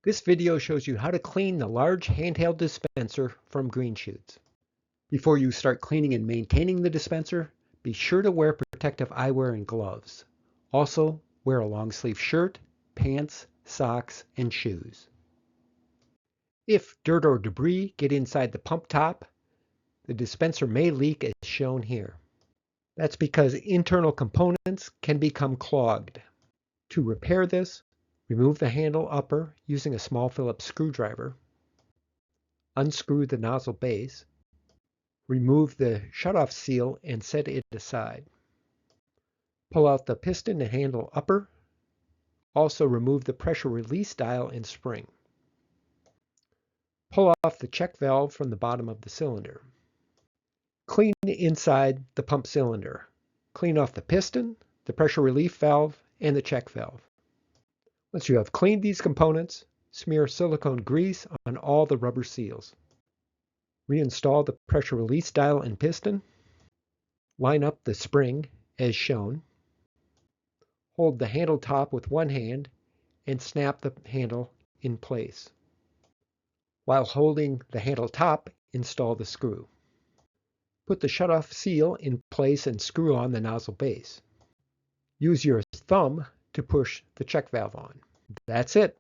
This video shows you how to clean the large handheld dispenser from green shoots. Before you start cleaning and maintaining the dispenser, be sure to wear protective eyewear and gloves. Also, wear a long sleeve shirt, pants, socks, and shoes. If dirt or debris get inside the pump top, the dispenser may leak as shown here. That's because internal components can become clogged. To repair this, remove the handle upper using a small Phillips screwdriver. Unscrew the nozzle base. Remove the shutoff seal and set it aside. Pull out the piston and handle upper. Also remove the pressure release dial and spring. Pull off the check valve from the bottom of the cylinder. Clean inside the pump cylinder. Clean off the piston, the pressure relief valve, and the check valve. Once you have cleaned these components, smear silicone grease on all the rubber seals. Reinstall the pressure release dial and piston. Line up the spring as shown. Hold the handle top with one hand and snap the handle in place. While holding the handle top, install the screw. Put the shutoff seal in place and screw on the nozzle base. Use your thumb to push the check valve on. That's it.